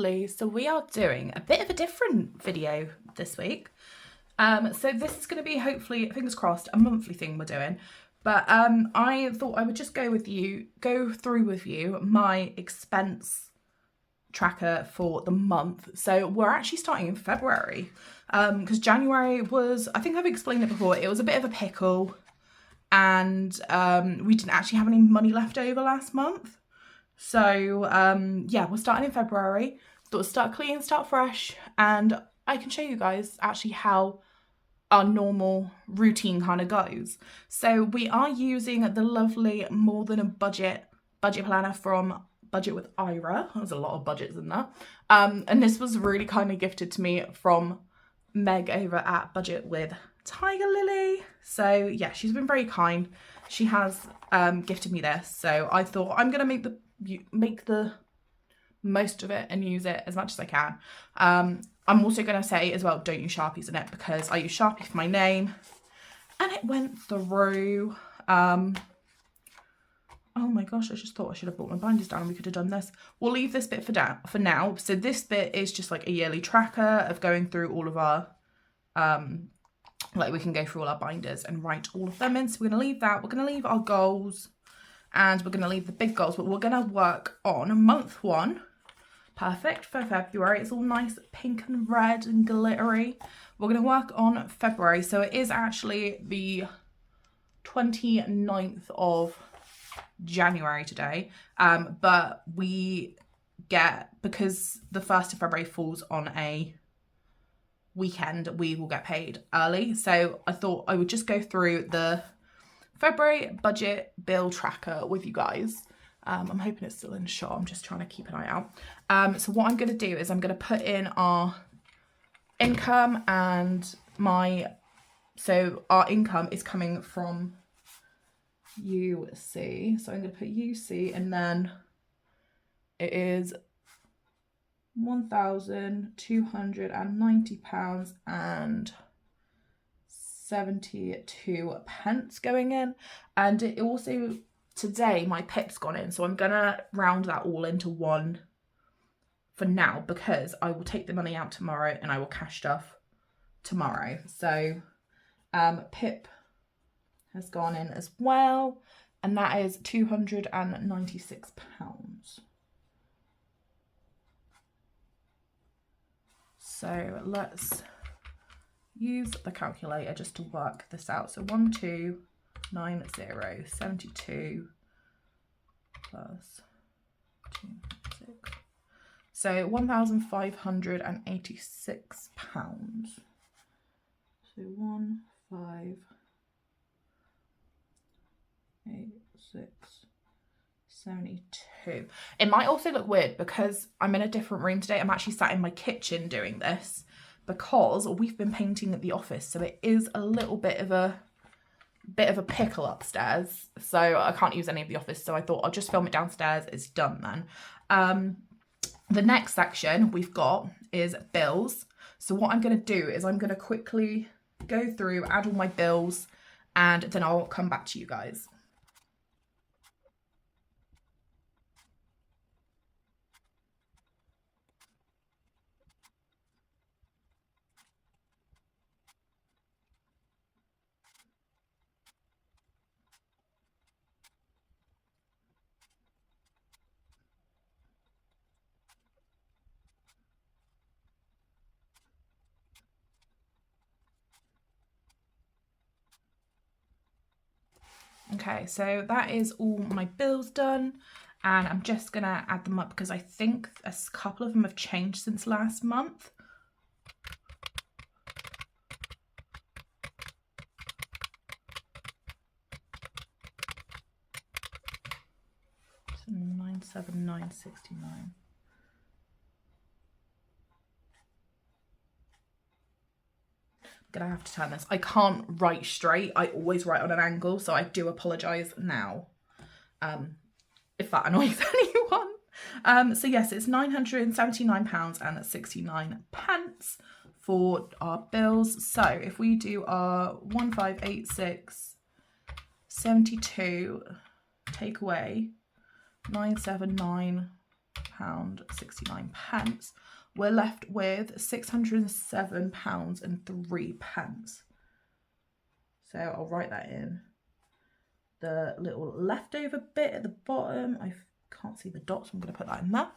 lovely. So we are doing a bit of a different video this week. So this is going to be, hopefully, fingers crossed, a monthly thing we're doing. But I thought I would just go through with you my expense tracker for the month. So we're actually starting in February because January was, I think I've explained it before, it was a bit of a pickle, and we didn't actually have any money left over last month. So yeah, we're starting in February. Thought start clean, start fresh, and I can show you guys actually how our normal routine kind of goes. So we are using the lovely More Than a Budget planner from Budget with Ira. There's a lot of budgets in that. And this was really kind of gifted to me from Meg over at Budget with Tiger Lily. So yeah, she's been very kind. She has gifted me this. So I thought I'm gonna make the most of it and use it as much as I can. I'm also going to say as well, don't use Sharpies in it, because I use Sharpie for my name and it went through. Oh my gosh, I just thought I should have brought my binders down and we could have done this. We'll leave this bit for now. So this bit is just like a yearly tracker of going through all of our, like we can go through all our binders and write all of them in. So we're going to leave that. We're going to leave our goals and we're going to leave the big goals, but we're going to work on month 1. Perfect for February. It's all nice pink and red and glittery. We're going to work on February. So it is actually the 29th of January today. But we get, because the 1st of February falls on a weekend, we will get paid early. So I thought I would just go through the February budget bill tracker with you guys. I'm hoping it's still in shot. I'm just trying to keep an eye out. So what I'm going to do is I'm going to put in our income and so our income is coming from UC. So I'm going to put UC and then it is £1,290 and 72 pence going in, and it also today my PIP's gone in, so I'm gonna round that all into one for now because I will take the money out tomorrow and I will cash stuff tomorrow. So PIP has gone in as well, and that is £296. So let's use the calculator just to work this out. So 1290 72 plus 296. So £1,586. So 1,586 72. It might also look weird because I'm in a different room today. I'm actually sat in my kitchen doing this because we've been painting at the office, so it is a little bit of a pickle upstairs, so I can't use any of the office, so I thought I'll just film it downstairs. It's done then. The next section we've got is bills. So what I'm going to do is I'm going to quickly go through, add all my bills, and then I'll come back to you guys. Okay, so that is all my bills done, and I'm just gonna add them up because I think a couple of them have changed since last month. So 97969. Gonna have to turn this. I can't write straight. I always write on an angle, so I do apologise now if that annoys anyone. So yes, it's £979.69 for our bills. So if we do our 1586.72, take away 979 £6.69. We're left with £607.03. So I'll write that in. The little leftover bit at the bottom, I can't see the dots, I'm going to put that in there.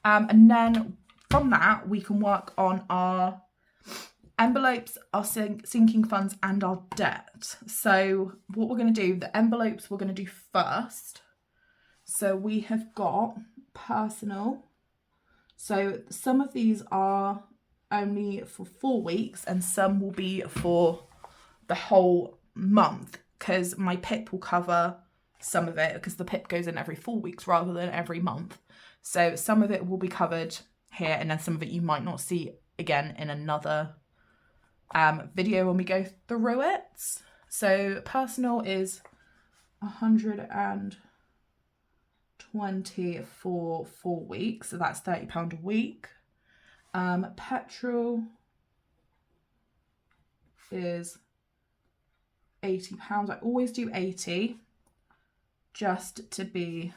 And then from that, we can work on our envelopes, our sinking funds, and our debt. So what we're going to do, the envelopes we're going to do first. So we have got personal. So some of these are only for 4 weeks and some will be for the whole month, because my PIP will cover some of it, because the PIP goes in every 4 weeks rather than every month. So some of it will be covered here, and then some of it you might not see again in another video when we go through it. So personal is 120 for 4 weeks, so that's £30 a week. Petrol is £80. I always do 80 just to be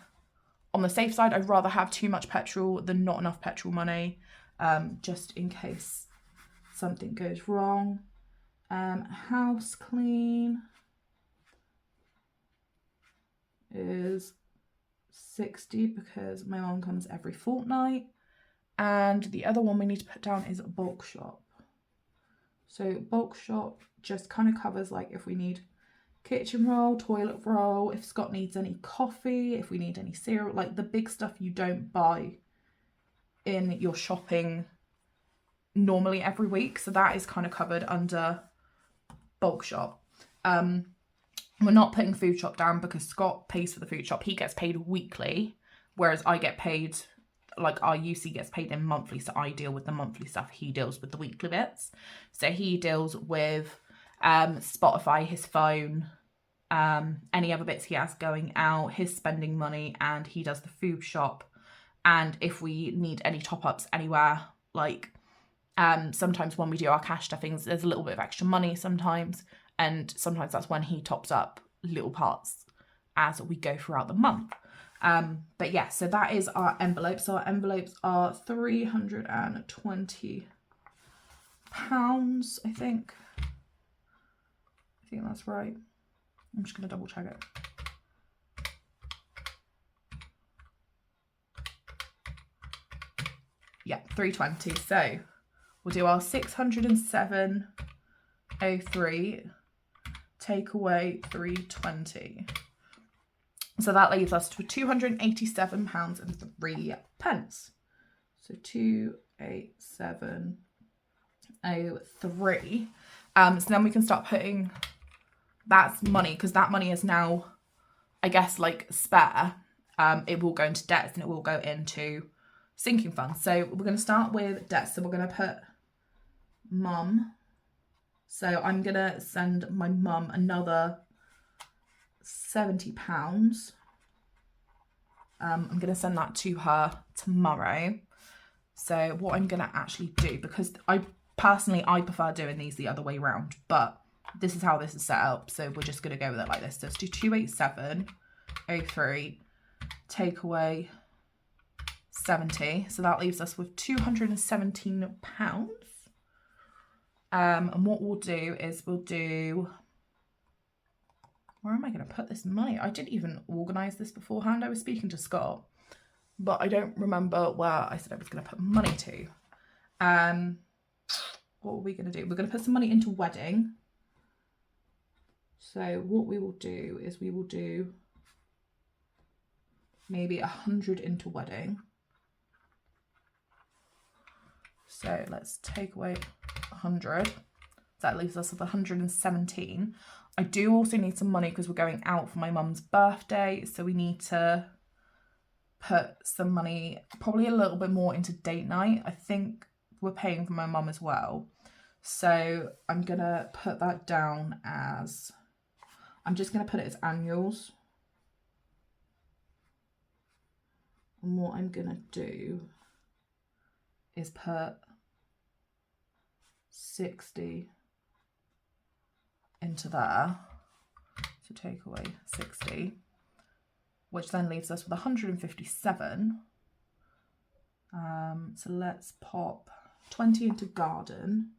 on the safe side. I'd rather have too much petrol than not enough petrol money, just in case something goes wrong. House clean is 60 because my mum comes every fortnight. And the other one we need to put down is bulk shop. So bulk shop just kind of covers like if we need kitchen roll, toilet roll, if Scott needs any coffee, if we need any cereal, like the big stuff you don't buy in your shopping normally every week. So that is kind of covered under bulk shop. We're not putting food shop down because Scott pays for the food shop. He gets paid weekly, whereas I get paid, like our UC gets paid in monthly. So I deal with the monthly stuff. He deals with the weekly bits. So he deals with Spotify, his phone, any other bits he has going out, his spending money, and he does the food shop. And if we need any top-ups anywhere, like sometimes when we do our cash stuffings, there's a little bit of extra money sometimes, and sometimes that's when he tops up little parts as we go throughout the month. But yeah, so that is our envelopes. So our envelopes are £320, I think. I think that's right. I'm just going to double check it. Yeah, 320. So we'll do our 607.03, take away 320. So that leaves us to £287.03. So 287.03. So then we can start putting, that's money, because that money is now, I guess, like spare. It will go into debts and it will go into sinking funds. So we're going to start with debts. So we're going to put mum. So I'm going to send my mum another £70. I'm going to send that to her tomorrow. So what I'm going to actually do, because I prefer doing these the other way around, but this is how this is set up. So we're just going to go with it like this. So let's do 287.03, take away 70. So that leaves us with £217. And what we'll do is we'll do, where am I going to put this money? I didn't even organise this beforehand. I was speaking to Scott, but I don't remember where I said I was going to put money to. What are we going to do? We're going to put some money into wedding. So what we will do is we will do maybe 100 into wedding. So let's take away 100. That leaves us with 117. I do also need some money because we're going out for my mum's birthday. So we need to put some money, probably a little bit more into date night. I think we're paying for my mum as well. So I'm going to put that down as, I'm just going to put it as annuals. And what I'm going to do is put 60 into there. So take away 60, which then leaves us with 157. So let's pop 20 into garden.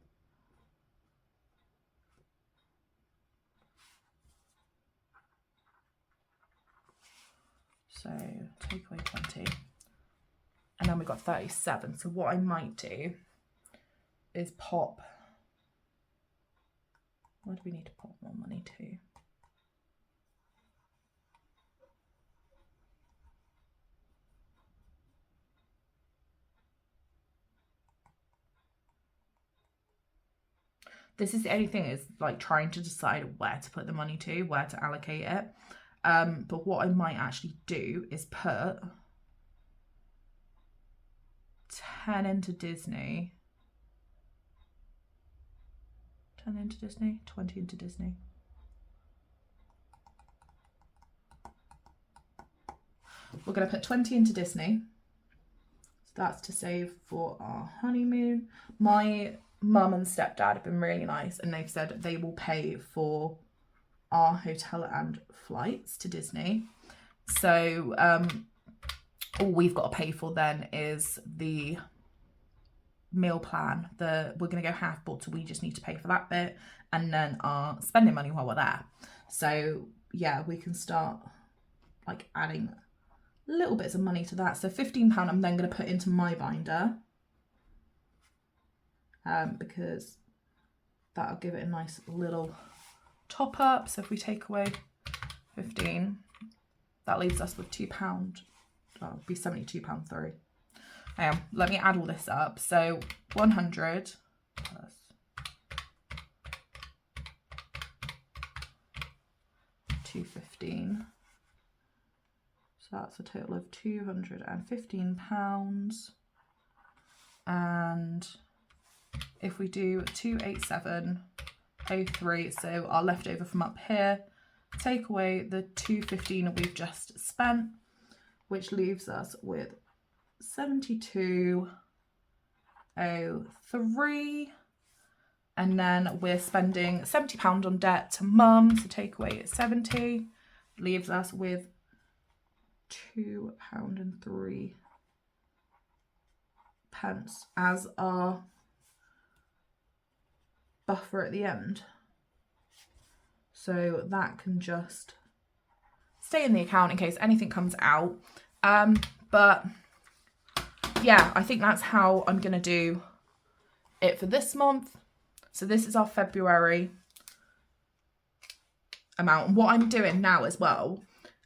So take away 20. And then we've got 37. So what I might do is pop, where do we need to pop more money to? This is the only thing, is like trying to decide where to put the money to, where to allocate it. But what I might actually do is put 10 into Disney, 10 into Disney, 20 into Disney. We're going to put 20 into Disney. So that's to save for our honeymoon. My mum and stepdad have been really nice, and they've said they will pay for our hotel and flights to Disney. So all we've got to pay for then is the meal plan. We're going to go half board, so we just need to pay for that bit, and then our spending money while we're there. So yeah, we can start like adding little bits of money to that. So £15 I'm then going to put into my binder, because that'll give it a nice little top up. So if we take away 15, that leaves us with £2. That would be £72.03. Let me add all this up. So 100 plus 215. So that's a total of £215. And if we do 287.03, so our leftover from up here, take away the 215 we've just spent, which leaves us with 72.03. And then we're spending £70 on debt to mum, so take away 70, leaves us with £2.03 as our buffer at the end. So that can just stay in the account in case anything comes out. But yeah, I think that's how I'm going to do it for this month. So this is our February amount. And what I'm doing now as well,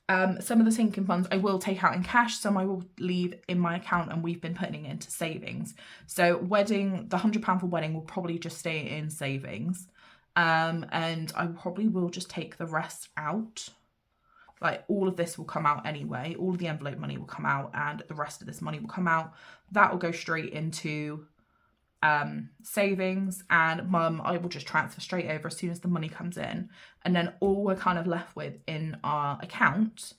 some of the sinking funds I will take out in cash, some I will leave in my account, and we've been putting it into savings. So the £100 for wedding will probably just stay in savings. And I probably will just take the rest out. Like all of this will come out anyway. All of the envelope money will come out, and the rest of this money will come out. That will go straight into savings, and mum, I will just transfer straight over as soon as the money comes in. And then all we're kind of left with in our account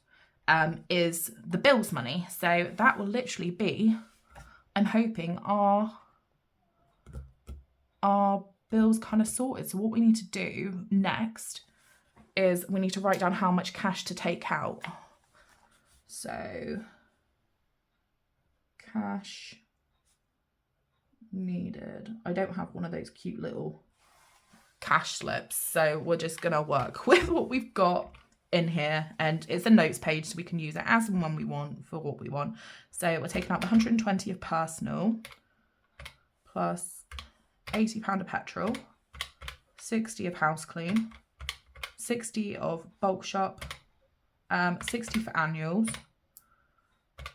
is the bills money. So that will literally be, I'm hoping, our bills kind of sorted. So what we need to do next is we need to write down how much cash to take out. So cash needed. I don't have one of those cute little cash slips, so we're just gonna work with what we've got in here, and it's a notes page, so we can use it as and when we want for what we want. So we're taking out the 120 of personal plus £80 of petrol, 60 of house clean, 60 of bulk shop, 60 for annuals,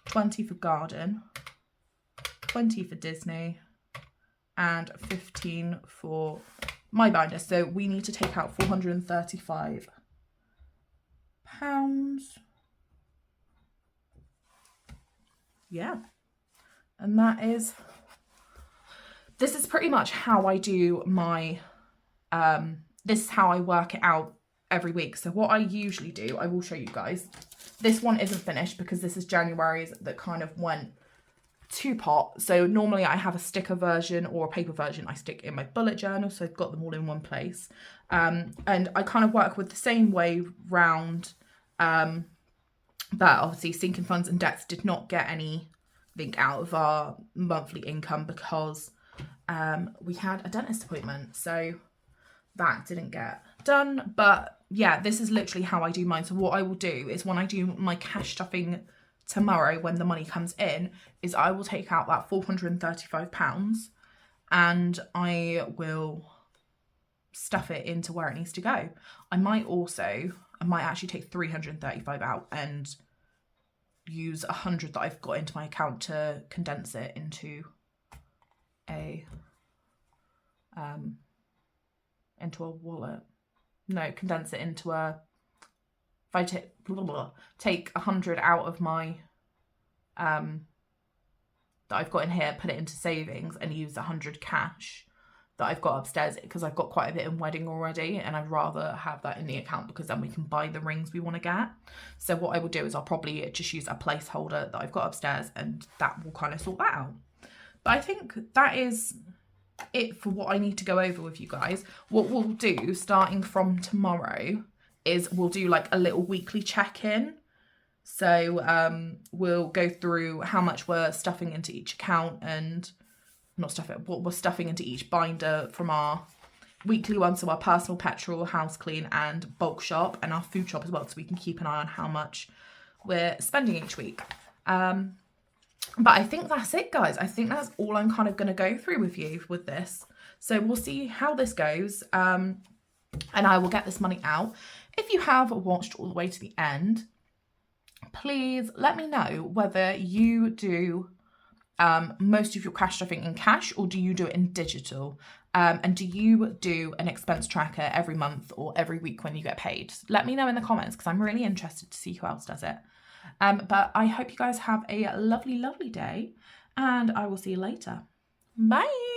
20 for garden, 20 for Disney, and 15 for my binder. So we need to take out £435. Yeah. And this is pretty much how I do my, this is how I work it out every week. So what I usually do, I will show you guys. This one isn't finished because this is January's that kind of went to pot. So normally I have a sticker version or a paper version I stick in my bullet journal, so I've got them all in one place. And I kind of work with the same way round, that obviously sinking funds and debts did not get any think, out of our monthly income because we had a dentist appointment. So that didn't get done. But yeah, this is literally how I do mine. So what I will do is when I do my cash stuffing tomorrow, when the money comes in, is I will take out that £435 and I will stuff it into where it needs to go. I might actually take 335 out and use 100 that I've got into my account to condense it into a wallet. No, condense it into a, if I take 100 out of my that I've got in here, put it into savings and use 100 cash that I've got upstairs, because I've got quite a bit in wedding already and I'd rather have that in the account because then we can buy the rings we want to get. So what I will do is I'll probably just use a placeholder that I've got upstairs and that will kind of sort that out. But I think that is it for what I need to go over with you guys. What we'll do starting from tomorrow is we'll do like a little weekly check-in. So we'll go through how much we're stuffing into each account and what we're stuffing into each binder from our weekly one, so our personal, petrol, house clean and bulk shop, and our food shop as well, so we can keep an eye on how much we're spending each week. But I think that's it, guys. I think that's all I'm kind of going to go through with you with this. So we'll see how this goes, and I will get this money out. If you have watched all the way to the end, please let me know whether you do most of your cash stuffing in cash or do you do it in digital, and do you do an expense tracker every month or every week when you get paid? Let me know in the comments because I'm really interested to see who else does it. But I hope you guys have a lovely day and I will see you later. Bye.